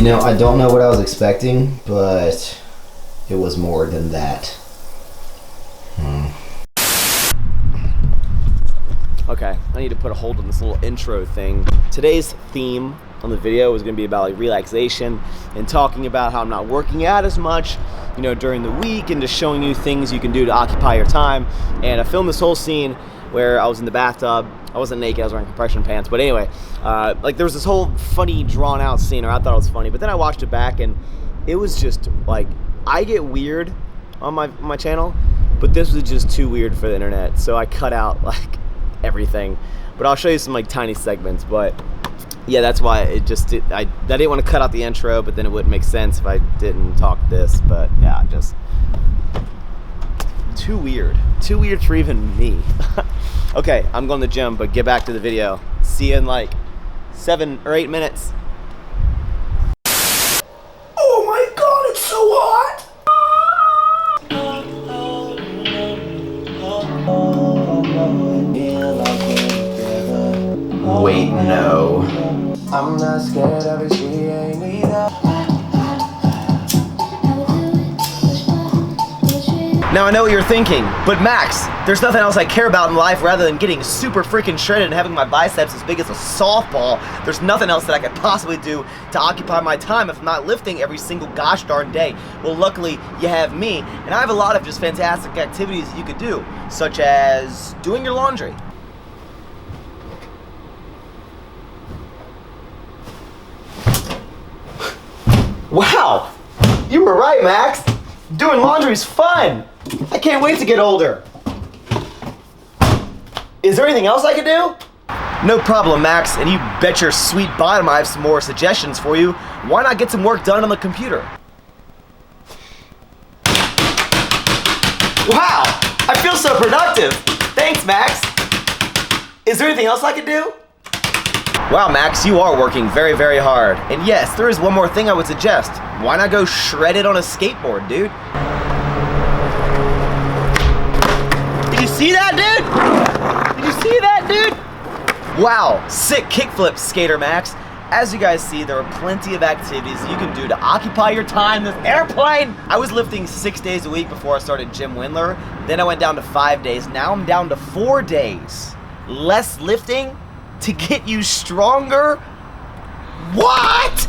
know, I don't know what I was expecting, but it was more than that. Okay, I need to put a hold on this little intro thing. Today's theme on the video is going to be about like relaxation and talking about how I'm not working out as much, you know, during the week, and just showing you things you can do to occupy your time. And I filmed this whole scene where I was in the bathtub. I wasn't naked, I was wearing compression pants, but anyway, like there was this whole funny drawn out scene, or I thought it was funny, but then I watched it back and it was just like, I get weird on my channel, but this was just too weird for the internet, so I cut out like everything. But I'll show you some like tiny segments. But yeah, that's why it just I didn't want to cut out the intro, but then it wouldn't make sense if I didn't talk this. But yeah, just too weird for even me. Okay, I'm going to the gym, but get back to the video. See you in like 7 or 8 minutes. Oh my god, it's so hot! Wait, no. I'm not scared of it, she ain't either. Now I know what you're thinking, but Max, there's nothing else I care about in life rather than getting super freaking shredded and having my biceps as big as a softball. There's nothing else that I could possibly do to occupy my time if I'm not lifting every single gosh darn day. Well, luckily you have me, and I have a lot of just fantastic activities that you could do, such as doing your laundry. Wow, you were right, Max. Doing laundry is fun. I can't wait to get older. Is there anything else I can do? No problem, Max, and you bet your sweet bottom I have some more suggestions for you. Why not get some work done on the computer? Wow, I feel so productive. Thanks, Max. Is there anything else I can do? Wow, Max, you are working very, very hard. And yes, there is one more thing I would suggest. Why not go shred it on a skateboard, dude? Did you see that, dude? Did you see that, dude? Wow, sick kickflip, Skater Max. As you guys see, there are plenty of activities you can do to occupy your time in this airplane. I was lifting 6 days a week before I started Jim Windler. Then I went down to 5 days. Now I'm down to 4 days. Less lifting to get you stronger? What?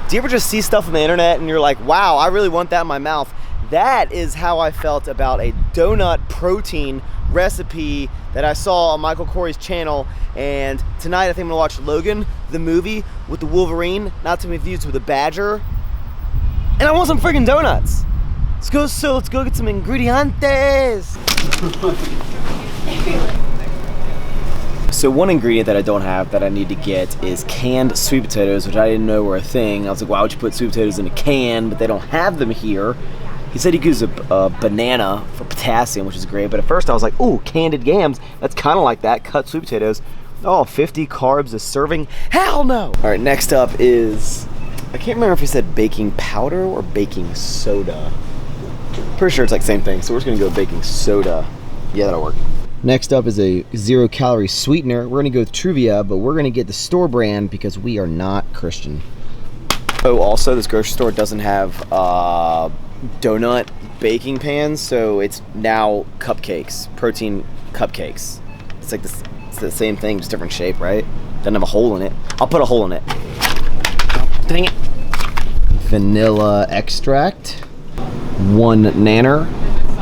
Do you ever just see stuff on the internet and you're like, wow, I really want that in my mouth? That is how I felt about a donut protein recipe that I saw on Michael Corey's channel. And tonight I think I'm gonna watch Logan, the movie with the Wolverine, not too many views with a badger. And I want some friggin' donuts. Let's go get some ingredientes. So one ingredient that I don't have that I need to get is canned sweet potatoes, which I didn't know were a thing. I was like, why would you put sweet potatoes in a can? But they don't have them here. He said he could use a banana for potassium, which is great. But at first I was like, ooh, candied yams. That's kind of like that, cut sweet potatoes. Oh, 50 carbs a serving? Hell no! All right, next up is, I can't remember if he said baking powder or baking soda. Pretty sure it's like the same thing, so we're just gonna go baking soda. Yeah, that'll work. Next up is a 0-calorie sweetener. We're gonna go with Truvia, but we're gonna get the store brand because we are not Christian. Oh, also this grocery store doesn't have donut baking pans, so it's now cupcakes, protein cupcakes. It's like this, it's the same thing, just different shape, right? Doesn't have a hole in it. I'll put a hole in it. Oh, dang it. Vanilla extract, 1 nanner.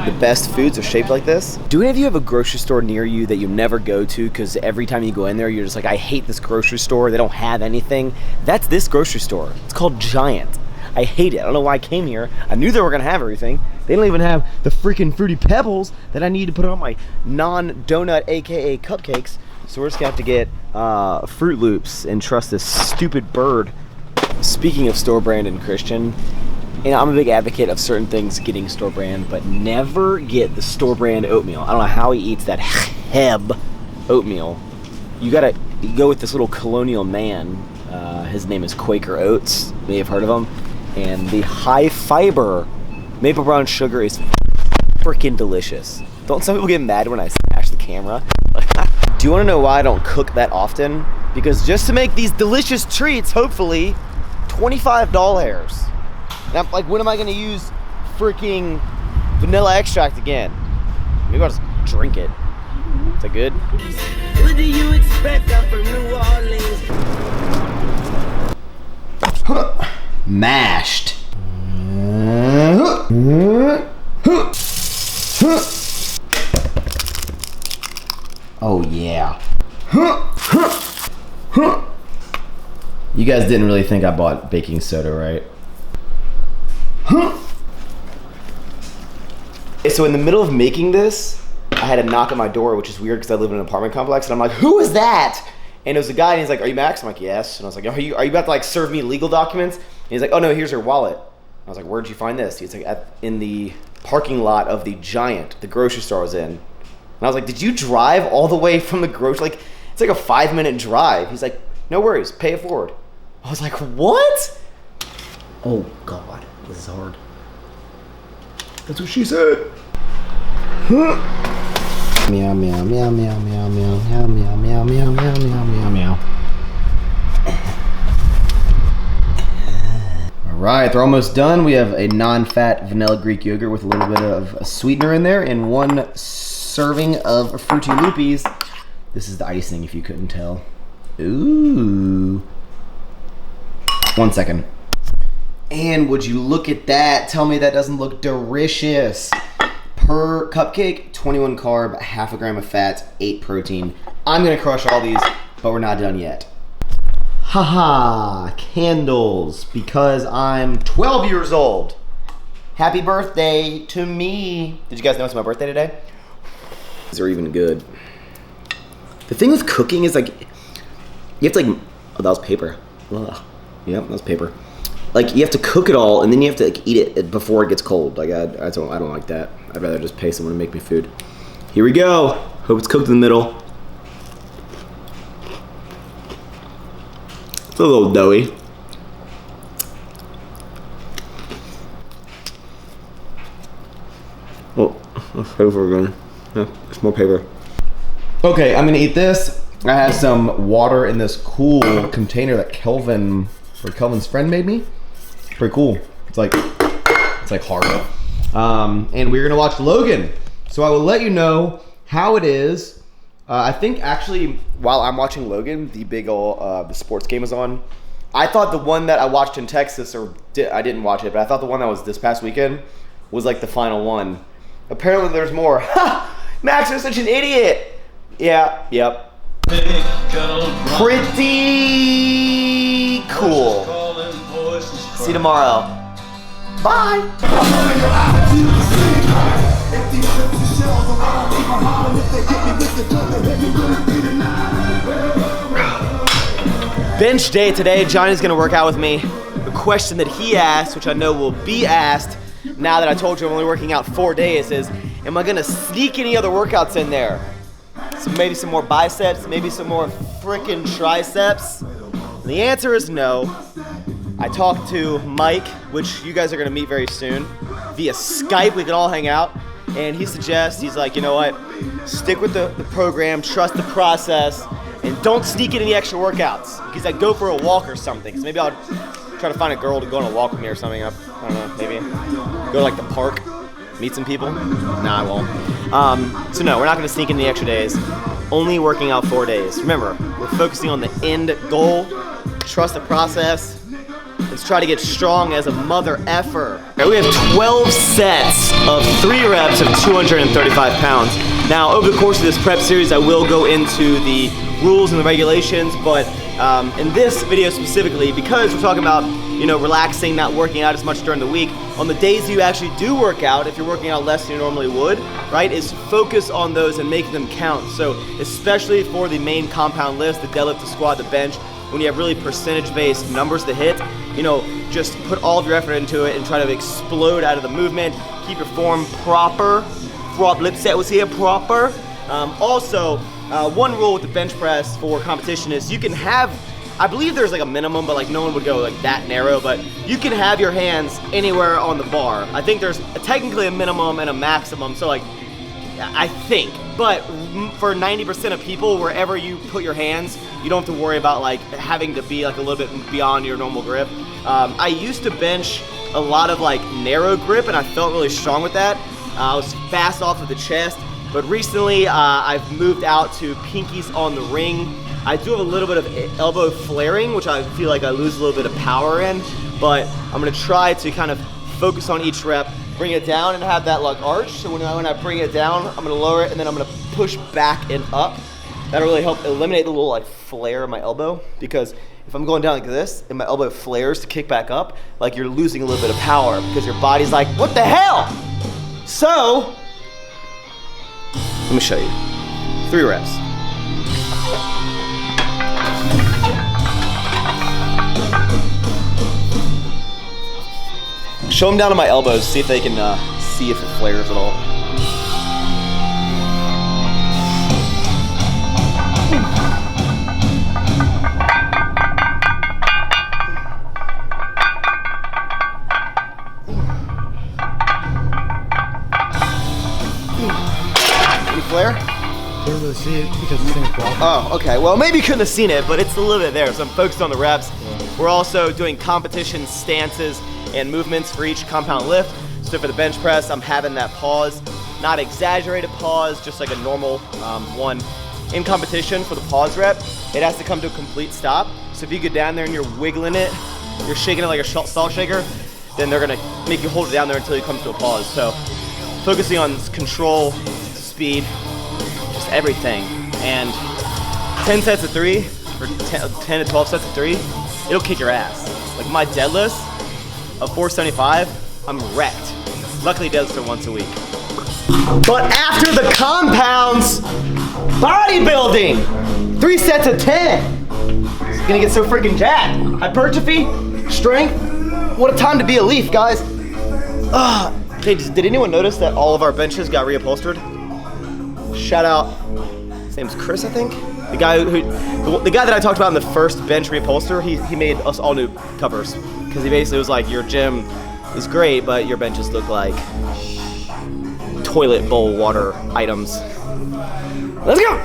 The best foods are shaped like this. Do any of you have a grocery store near you that you never go to because every time you go in there, you're just like, I hate this grocery store. They don't have anything. That's this grocery store. It's called Giant. I hate it. I don't know why I came here. I knew they were gonna have everything. They don't even have the freaking Fruity Pebbles that I need to put on my non-donut, AKA cupcakes. So we're just gonna have to get Fruit Loops and trust this stupid bird. Speaking of store brand and Christian, and I'm a big advocate of certain things getting store brand, but never get the store brand oatmeal. I don't know how he eats that Heb oatmeal. You gotta go with this little colonial man. His name is Quaker Oats. You may have heard of him. And the high fiber Maple brown sugar is freaking delicious. Don't some people get mad when I smash the camera? Do you want to know why I don't cook that often? Because just to make these delicious treats, hopefully, $25. And I'm like, when am I gonna use freaking vanilla extract again? Maybe I'll just drink it. Is that good? What do you expect from New Orleans? Mashed. Oh yeah. You guys didn't really think I bought baking soda, right? So in the middle of making this, I had a knock at my door, which is weird because I live in an apartment complex, and I'm like, who is that? And it was a guy, and he's like, are you Max? I'm like, yes. And I was like, are you about to like serve me legal documents? And he's like, oh no, here's your wallet. I was like, where'd you find this? He's like, in the parking lot of the Giant, the grocery store I was in. And I was like, did you drive all the way from the grocery? Like, it's like a 5-minute drive. He's like, no worries, pay it forward. I was like, what? Oh God, this is hard. That's what she said. Meow meow meow meow meow meow meow meow meow meow meow meow meow meow. All right, they're almost done. We have a non-fat vanilla Greek yogurt with a little bit of a sweetener in there, and 1 serving of Fruity Loopies. This is the icing, if you couldn't tell. Ooh. 1 second. And would you look at that? Tell me that doesn't look delicious. Per cupcake, 21 carb, half a gram of fat, 8 protein. I'm gonna crush all these, but we're not done yet. Haha, candles, because I'm 12 years old. Happy birthday to me. Did you guys know it's my birthday today? These are even good. The thing with cooking is like, you have to like, oh, that was paper. Ugh. Yep, that was paper. Like, you have to cook it all, and then you have to like eat it before it gets cold. Like, I don't like that. I'd rather just pay someone to make me food. Here we go. Hope it's cooked in the middle. It's a little doughy. Oh, that's paper again. Yeah, it's more paper. Okay, I'm gonna eat this. I have some water in this cool container that Kelvin's friend made me. Pretty cool. It's like hard. And we're gonna watch Logan. So I will let you know how it is. I think actually while I'm watching Logan, the big old the sports game is on. I thought the one that I watched in Texas, I didn't watch it, but I thought the one that was this past weekend was like the final one. Apparently there's more. Ha! Max, you're such an idiot. Yeah, yep. Pretty cool. See you tomorrow. Bye. Bench day today. Johnny's gonna work out with me. The question that he asked, which I know will be asked now that I told you I'm only working out 4 days, is am I gonna sneak any other workouts in there? So maybe some more biceps, maybe some more frickin' triceps. And the answer is no. I talked to Mike, which you guys are gonna meet very soon, via Skype. We can all hang out. And he suggests, he's like, you know what? Stick with the program, trust the process, and don't sneak in any extra workouts. He's like, go for a walk or something. So maybe I'll try to find a girl to go on a walk with me or something. I don't know, maybe. Go to like the park, meet some people. Nah, I won't. So no, we're not gonna sneak in the extra days. Only working out 4 days. Remember, we're focusing on the end goal. Trust the process. Let's try to get strong as a mother effer. We have 12 sets of 3 reps of 235 pounds. Now, over the course of this prep series, I will go into the rules and the regulations, but in this video specifically, because we're talking about, you know, relaxing, not working out as much during the week, on the days you actually do work out, if you're working out less than you normally would, right, is focus on those and make them count. So, especially for the main compound lifts, the deadlift, the squat, the bench, when you have really percentage-based numbers to hit, you know, just put all of your effort into it and try to explode out of the movement. Keep your form proper. Rob Lipset was here, proper. Also, one rule with the bench press for competition is you can have I believe there's like a minimum, but like no one would go like that narrow, but you can have your hands anywhere on the bar. I think there's technically a minimum and a maximum, so like, I think, but for 90% of people, wherever you put your hands, you don't have to worry about like having to be like a little bit beyond your normal grip. I used to bench a lot of like narrow grip and I felt really strong with that. I was fast off of the chest, but recently I've moved out to pinkies on the ring. I do have a little bit of elbow flaring, which I feel like I lose a little bit of power in, but I'm gonna try to kind of focus on each rep, bring it down and have that like arch. So when I bring it down, I'm gonna lower it and then I'm gonna push back and up. That'll really help eliminate the little like flare in my elbow, because if I'm going down like this and my elbow flares to kick back up, like you're losing a little bit of power because your body's like, what the hell? So, let me show you. 3 reps. Show them down to my elbows, see if they can see if it flares at all. Any flare? Couldn't really see it because this thing's blocking. Oh, okay. Well, maybe you couldn't have seen it, but it's a little bit there, so I'm focused on the reps. We're also doing competition stances and movements for each compound lift. So for the bench press, I'm having that pause, not exaggerated pause, just like a normal one. In competition for the pause rep, it has to come to a complete stop. So if you get down there and you're wiggling it, you're shaking it like a salt shaker, then they're gonna make you hold it down there until you come to a pause. So focusing on control, speed, just everything. And 10 sets of 3, or 10 to 12 sets of 3, it'll kick your ass. Like my deadlifts of 475, I'm wrecked. Luckily it does it once a week. But after the compounds, bodybuilding, 3 sets of 10. It's gonna get so freaking jacked. Hypertrophy, strength, what a time to be a leaf, guys. Hey, did anyone notice that all of our benches got reupholstered? Shout out, his name's Chris, I think? The guy that I talked about in the first bench reupholster, he made us all new covers. Because he basically was like, your gym is great, but your benches look like toilet bowl water items. Let's go!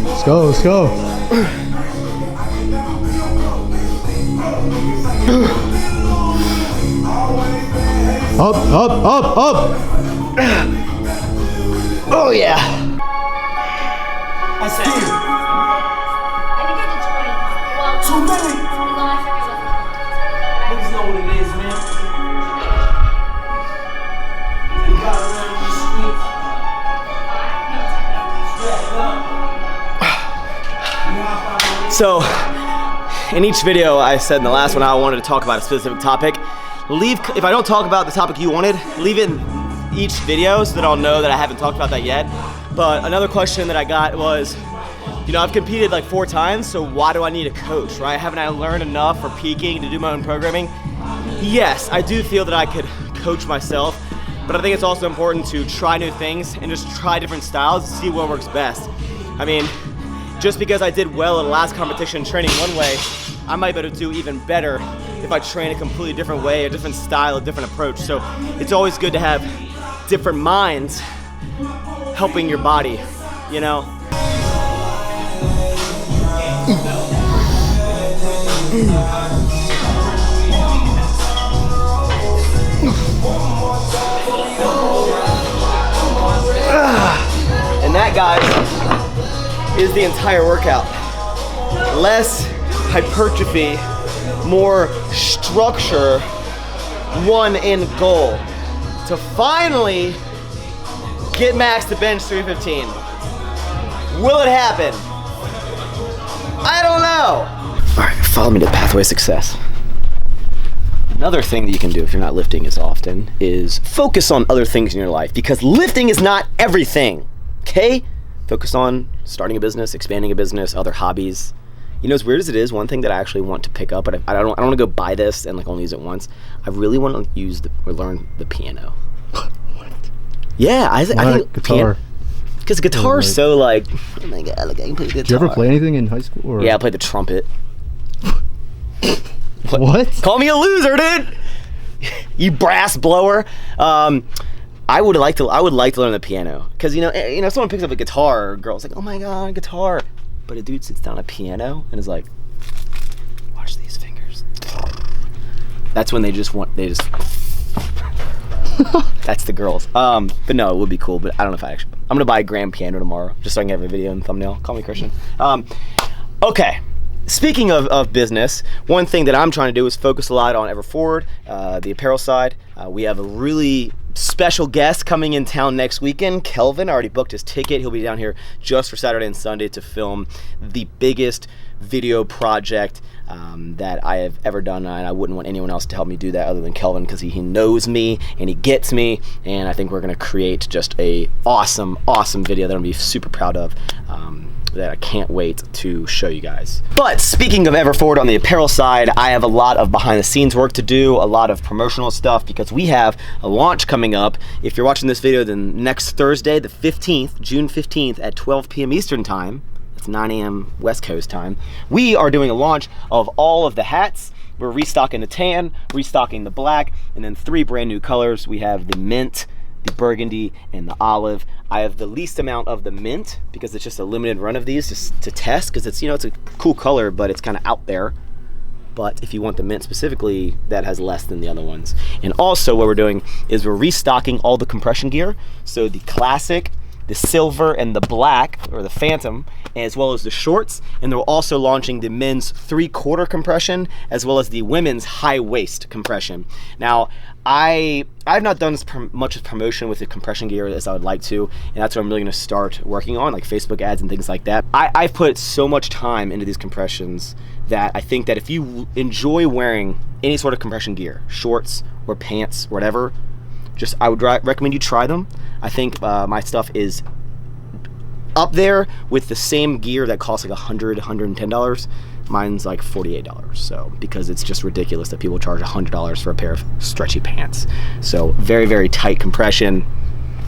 Let's go, let's go. Up, up, up, up. Oh yeah. I think I did 20. Well, Too many. the last time I Niggas know what it is, man. You got around the streets. So, in each video I said in the last one I wanted to talk about a specific topic. If I don't talk about the topic you wanted, leave it in each video so that I'll know that I haven't talked about that yet. But another question that I got was, you know, I've competed like 4 times, so why do I need a coach, right? Haven't I learned enough for peaking to do my own programming? Yes, I do feel that I could coach myself, but I think it's also important to try new things and just try different styles to see what works best. I mean, just because I did well at the last competition training one way, I might be able to do even better if I train a completely different way, a different style, a different approach. So it's always good to have different minds helping your body, you know? And that, guys, is the entire workout. Less hypertrophy, more structure, one end goal. To finally get Max to bench 315. Will it happen? I don't know. All right, follow me to the pathway of success. Another thing that you can do if you're not lifting as often is focus on other things in your life, because lifting is not everything, okay? Focus on starting a business, expanding a business, other hobbies. You know, as weird as it is, one thing that I actually want to pick up, but I don't want to go buy this and like only use it once. I really want to use or learn the piano. What? Yeah, I think guitar. Because guitar is so like, oh my god, like I can play guitar. Did you ever play anything in high school? Or? Yeah, I played the trumpet. What? Call me a loser, dude. You brass blower. I would like to learn the piano because you know, if someone picks up a guitar, a girl's like, oh my god, guitar. But a dude sits down at a piano and is like, watch these fingers. That's when they just. That's the girls. But no, it would be cool. But I don't know if I'm gonna buy a grand piano tomorrow just so I can have a video and thumbnail. Call me Christian. Okay. Speaking of business, one thing that I'm trying to do is focus a lot on Ever Forward, the apparel side. We have a really special guest coming in town next weekend. Kelvin already booked his ticket. He'll be down here just for Saturday and Sunday to film the biggest video project that I have ever done, and I wouldn't want anyone else to help me do that other than Kelvin because he knows me and he gets me, and I think we're going to create just a awesome video that I'm going to be super proud of. That I can't wait to show you guys. But speaking of Ever Forward on the apparel side, I have a lot of behind the scenes work to do, a lot of promotional stuff because we have a launch coming up. If you're watching this video, then next Thursday, the 15th, June 15th at 12 p.m. Eastern time, that's 9 a.m. West Coast time, we are doing a launch of all of the hats. We're restocking the tan, restocking the black, and then 3 brand new colors. We have the mint, the burgundy, and the olive. I have the least amount of the mint because it's just a limited run of these just to test because it's, it's a cool color, but it's kind of out there. But if you want the mint specifically, that has less than the other ones. And also what we're doing is we're restocking all the compression gear. So the classic, the silver, and the black, or the phantom, as well as the shorts. And they're also launching the men's 3/4 compression as well as the women's high waist compression. Now, I've not done as much promotion with the compression gear as I would like to, and that's what I'm really going to start working on, like Facebook ads and things like that. I've put so much time into these compressions that I think that if you enjoy wearing any sort of compression gear, shorts or pants, whatever, I would recommend you try them. I think my stuff is up there with the same gear that costs like $100, $110. Mine's like $48, so because it's just ridiculous that people charge $100 for a pair of stretchy pants. So very, very tight compression,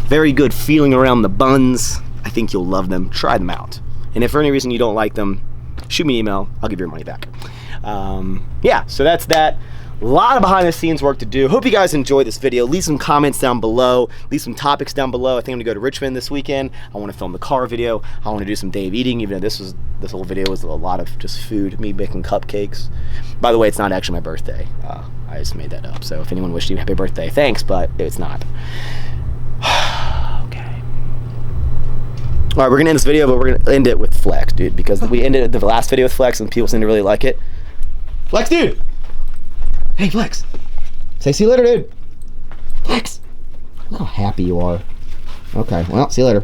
very good feeling around the buns. I think you'll love them. Try them out. And if for any reason you don't like them, shoot me an email. I'll give you your money back. Yeah, so that's that. A lot of behind the scenes work to do. Hope you guys enjoyed this video. Leave some comments down below. Leave some topics down below. I think I'm gonna go to Richmond this weekend. I want to film the car video. I want to do some day of eating, even though this whole video was a lot of just food, me making cupcakes. By the way, it's not actually my birthday. I just made that up. So if anyone wished you a happy birthday, thanks, but it's not. Okay. All right, we're gonna end this video, but we're gonna end it with Flex, dude, because we ended the last video with Flex and people seem to really like it. Flex, dude. Hey, Flex. Say see you later, dude. Flex. Look how happy you are. Okay, well, see you later.